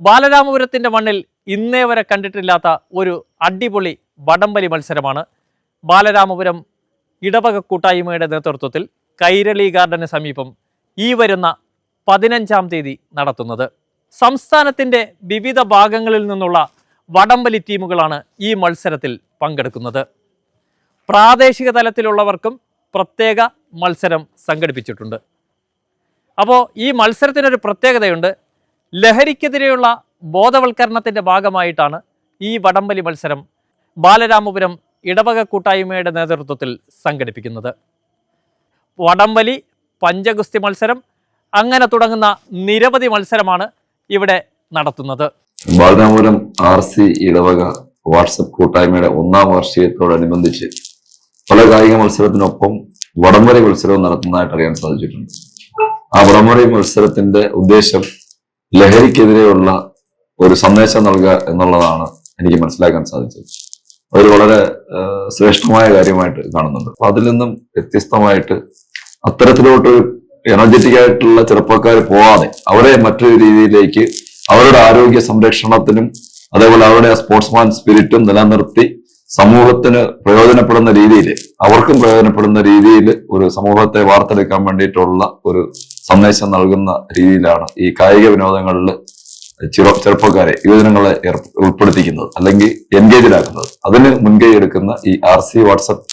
ബാലരാമപുരത്തിൻ്റെ മണ്ണിൽ ഇന്നേ വരെ കണ്ടിട്ടില്ലാത്ത ഒരു അടിപൊളി വടംവലി മത്സരമാണ് ബാലരാമപുരം ഇടവക കൂട്ടായ്മയുടെ നേതൃത്വത്തിൽ കൈരളി ഗാർഡന് സമീപം ഈ വരുന്ന 15-ാം തീയതി നടത്തുന്നത്. സംസ്ഥാനത്തിൻ്റെ വിവിധ ഭാഗങ്ങളിൽ നിന്നുള്ള വടംവലി ടീമുകളാണ് ഈ മത്സരത്തിൽ പങ്കെടുക്കുന്നത്. പ്രാദേശിക തലത്തിലുള്ളവർക്കും പ്രത്യേക മത്സരം സംഘടിപ്പിച്ചിട്ടുണ്ട്. അപ്പോൾ ഈ മത്സരത്തിനൊരു പ്രത്യേകതയുണ്ട്. ലഹരിക്കെതിരെയുള്ള ബോധവൽക്കരണത്തിൻ്റെ ഭാഗമായിട്ടാണ് ഈ വടംവലി മത്സരം ബാലരാമപുരം ഇടവക കൂട്ടായ്മയുടെ നേതൃത്വത്തിൽ സംഘടിപ്പിക്കുന്നത്. വടംവലി, പഞ്ചഗുസ്തി മത്സരം, അങ്ങനെ തുടങ്ങുന്ന നിരവധി മത്സരമാണ് ഇവിടെ നടത്തുന്നത്. ബാലരാമപുരം RC ഇടവക വാട്സപ്പ് കൂട്ടായ്മയുടെ 1-ാം വാർഷികത്തോടനുബന്ധിച്ച് പല കായിക മത്സരത്തിനൊപ്പം വടംവലി മത്സരവും നടത്തുന്നതായിട്ട് അറിയാൻ സാധിച്ചിട്ടുണ്ട്. ആ വടംവലി മത്സരത്തിന്റെ ഉദ്ദേശം ലഹരിക്കെതിരെയുള്ള ഒരു സന്ദേശം നൽകുക എന്നുള്ളതാണ് എനിക്ക് മനസ്സിലാക്കാൻ സാധിച്ചത്. അതൊരു വളരെ ശ്രേഷ്ഠമായ കാര്യമായിട്ട് കാണുന്നുണ്ട്. അപ്പൊ അതിൽ നിന്നും വ്യത്യസ്തമായിട്ട് അത്തരത്തിലോട്ട് എനർജറ്റിക് ആയിട്ടുള്ള ചെറുപ്പക്കാർ പോവാതെ അവരെ മറ്റൊരു രീതിയിലേക്ക് അവരുടെ ആരോഗ്യ സംരക്ഷണത്തിനും അതേപോലെ അവരുടെ സ്പോർട്സ്മാൻ സ്പിരിറ്റും നിലനിർത്തി സമൂഹത്തിന് പ്രയോജനപ്പെടുന്ന രീതിയിൽ, അവർക്കും പ്രയോജനപ്പെടുന്ന രീതിയിൽ ഒരു സമൂഹത്തെ വാർത്തെടുക്കാൻ വേണ്ടിയിട്ടുള്ള ഒരു സന്ദേശം നൽകുന്ന രീതിയിലാണ് ഈ കായിക വിനോദങ്ങളിൽ ചെറുപ്പക്കാരെ, യുവജനങ്ങളെ ഉൾപ്പെടുത്തിക്കുന്നത് അല്ലെങ്കിൽ എൻഗേജിലാക്കുന്നത്. അതിന് മുൻകൈ എടുക്കുന്ന ഈ RC വാട്സപ്പ്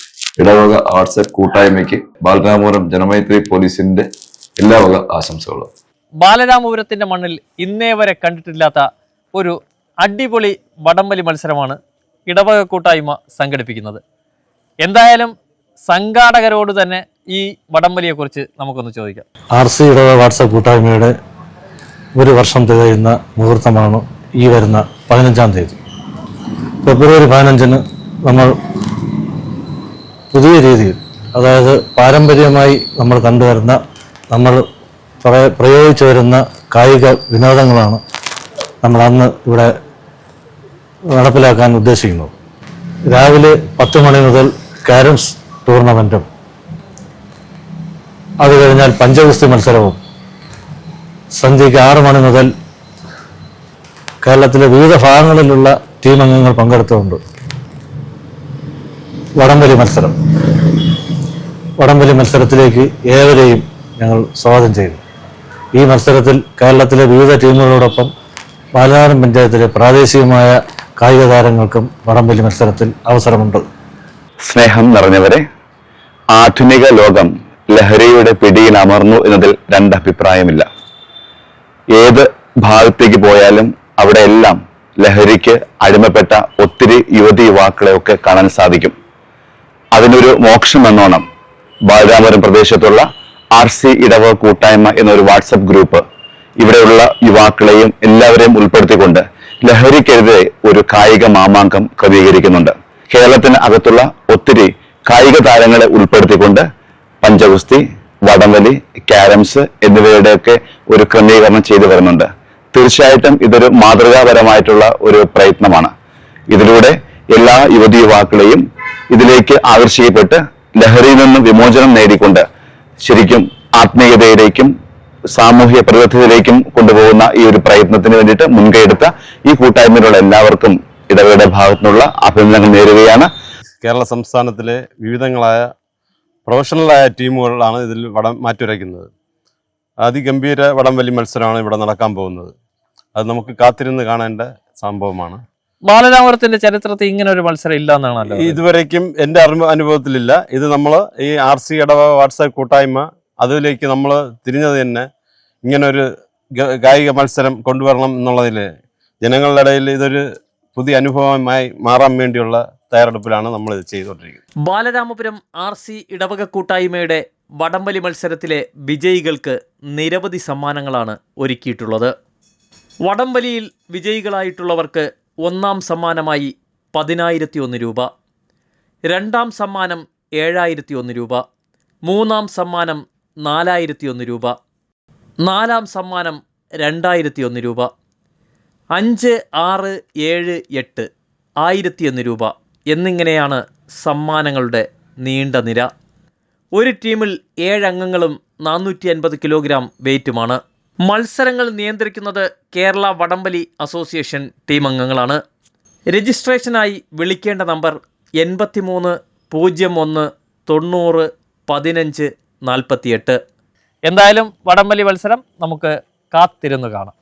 ഇടവക വാട്സപ്പ് കൂട്ടായ്മയ്ക്ക് ബാലരാമപുരം ജനമൈത്രി പോലീസിന്റെ എല്ലാവക ആശംസകളും. ബാലരാമപുരത്തിന്റെ മണ്ണിൽ ഇന്നേ വരെ കണ്ടിട്ടില്ലാത്ത ഒരു അടിപൊളി വടംവലി മത്സരമാണ് ഇടവക കൂട്ടായ്മ സംഘടിപ്പിക്കുന്നത്. എന്തായാലും സംഘാടകരോട് തന്നെ ഈ വടംവലിയെക്കുറിച്ച് നമുക്കൊന്ന് ചോദിക്കാം. RC ഇടവക വാട്സപ്പ് കൂട്ടായ്മയുടെ ഒരു വർഷം തികയുന്ന മുഹൂർത്തമാണ് ഈ വരുന്ന 15-ാം തീയതി. ഫെബ്രുവരി 15-ന് നമ്മൾ പുതിയ രീതിയിൽ, അതായത് പാരമ്പര്യമായി നമ്മൾ കണ്ടുവരുന്ന, നമ്മൾ പ്രയോഗിച്ചു വരുന്ന കായിക വിനോദങ്ങളാണ് നമ്മൾ അന്ന് ഇവിടെ നടപ്പിലാക്കാൻ ഉദ്ദേശിക്കുന്നത്. രാവിലെ 10 മണി മുതൽ കാരംസ് ടൂർണമെൻറ്റും അത് കഴിഞ്ഞാൽ പഞ്ചഗുസ്തി മത്സരവും, സന്ധ്യയ്ക്ക് 6 മണി മുതൽ കേരളത്തിലെ വിവിധ ഭാഗങ്ങളിലുള്ള ടീം അംഗങ്ങൾ പങ്കെടുത്തുകൊണ്ട് വടംവലി മത്സരത്തിലേക്ക് ഏവരെയും ഞങ്ങൾ സ്വാഗതം ചെയ്തു. ഈ മത്സരത്തിൽ കേരളത്തിലെ വിവിധ ടീമുകളോടൊപ്പം ബാലരാമപുരം പഞ്ചായത്തിലെ പ്രാദേശികമായ കായിക താരങ്ങൾക്കും വടംവലി മത്സരത്തിൽ അവസരമുണ്ട്. സ്നേഹം നിറഞ്ഞവരെ, ആധുനിക ലോകം ലഹരിയുടെ പിടിയിൽ അമർന്നു എന്നതിൽ രണ്ടഭിപ്രായമില്ല. ഏത് ഭാഗത്തേക്ക് പോയാലും അവിടെയെല്ലാം ലഹരിക്ക് അടിമപ്പെട്ട ഒത്തിരി യുവതിയുവാക്കളെയൊക്കെ കാണാൻ സാധിക്കും. അതിനൊരു മോക്ഷം എന്നോണം ബാലരാമപുരം പ്രദേശത്തുള്ള RC ഇടവക കൂട്ടായ്മ എന്നൊരു വാട്സപ്പ് ഗ്രൂപ്പ് ഇവിടെയുള്ള യുവാക്കളെയും എല്ലാവരെയും ഉൾപ്പെടുത്തിക്കൊണ്ട് ലഹരിക്കെതിരെ ഒരു കായിക മാമാങ്കം ക്രമീകരിക്കുന്നുണ്ട്. കേരളത്തിന് അകത്തുള്ള ഒത്തിരി കായിക താരങ്ങളെ ഉൾപ്പെടുത്തിക്കൊണ്ട് പഞ്ചഗുസ്തി, വടംവലി, കാരംസ് എന്നിവയുടെയൊക്കെ ഒരു ക്രമീകരണം ചെയ്തു വരുന്നുണ്ട്. തീർച്ചയായിട്ടും ഇതൊരു മാതൃകാപരമായിട്ടുള്ള ഒരു പ്രയത്നമാണ്. ഇതിലൂടെ എല്ലാ യുവതിയുവാക്കളെയും ഇതിലേക്ക് ആകർഷിക്കപ്പെട്ട് ലഹരിയിൽ നിന്ന് വിമോചനം നേടിക്കൊണ്ട് ശരിക്കും ആത്മീയതയിലേക്കും സാമൂഹ്യ പരിവർത്തനത്തിലേക്കും കൊണ്ടുപോകുന്ന ഈ ഒരു പ്രയത്നത്തിന് വേണ്ടിയിട്ട് മുൻകൈയെടുത്ത ഈ കൂട്ടായ്മയിലുള്ള എല്ലാവർക്കും ഇടവകയുടെ ഭാഗത്തുനിന്നുള്ള അഭിനന്ദനങ്ങൾ നേരുകയാണ്. കേരള സംസ്ഥാനത്തിലെ വിവിധങ്ങളായ പ്രൊഫഷണലായ ടീമുകളാണ് ഇതിൽ മാറ്റുരയ്ക്കുന്നത്. അതിഗംഭീര വടംവലി മത്സരമാണ് ഇവിടെ നടക്കാൻ പോകുന്നത്. അത് നമുക്ക് കാത്തിരുന്ന് കാണേണ്ട സംഭവമാണ്. ബാലരാമപുരത്തിന്റെ ചരിത്രത്തിൽ ഇങ്ങനെ ഒരു മത്സരം ഇല്ല എന്നാണല്ലോ ഇതുവരേക്കും എൻ്റെ അനുഭവത്തിലില്ല. ഇത് നമ്മൾ ഈ RC ഇടവക വാട്സാപ്പ് കൂട്ടായ്മ അതിലേക്ക് നമ്മൾ തിരിഞ്ഞത് തന്നെ ഇങ്ങനൊരു കായിക മത്സരം കൊണ്ടുവരണം എന്നുള്ളതിൽ ജനങ്ങളുടെ ഇടയിൽ ഇതൊരു പുതിയ അനുഭവമായി മാറാൻ വേണ്ടിയുള്ള തയ്യാറെടുപ്പിലാണ് നമ്മൾ ഇത് ചെയ്തുകൊണ്ടിരിക്കുന്നത്. ബാലരാമപുരം RC ഇടവക കൂട്ടായ്മയുടെ വടംവലി മത്സരത്തിലെ വിജയികൾക്ക് നിരവധി സമ്മാനങ്ങളാണ് ഒരുക്കിയിട്ടുള്ളത്. വടംവലിയിൽ വിജയികളായിട്ടുള്ളവർക്ക് 1-ാം സമ്മാനമായി 10,001 രൂപ, 2-ാം സമ്മാനം 7,001 രൂപ, 3-ാം സമ്മാനം 4,001 രൂപ, 4-ാം സമ്മാനം 2,001 രൂപ, 5, 6, 7, 8 1,001 രൂപ എന്നിങ്ങനെയാണ് സമ്മാനങ്ങളുടെ നീണ്ട നിര. ഒരു ടീമിൽ 7 അംഗങ്ങളും 450 കിലോഗ്രാം വെയ്റ്റുമാണ്. മത്സരങ്ങൾ നിയന്ത്രിക്കുന്നത് കേരള വടംവലി അസോസിയേഷൻ ടീം അംഗങ്ങളാണ്. രജിസ്ട്രേഷനായി വിളിക്കേണ്ട നമ്പർ 83 01 90 15 48. എന്തായാലും വടംവലി മത്സരം നമുക്ക് കാത്തിരുന്ന് കാണാം.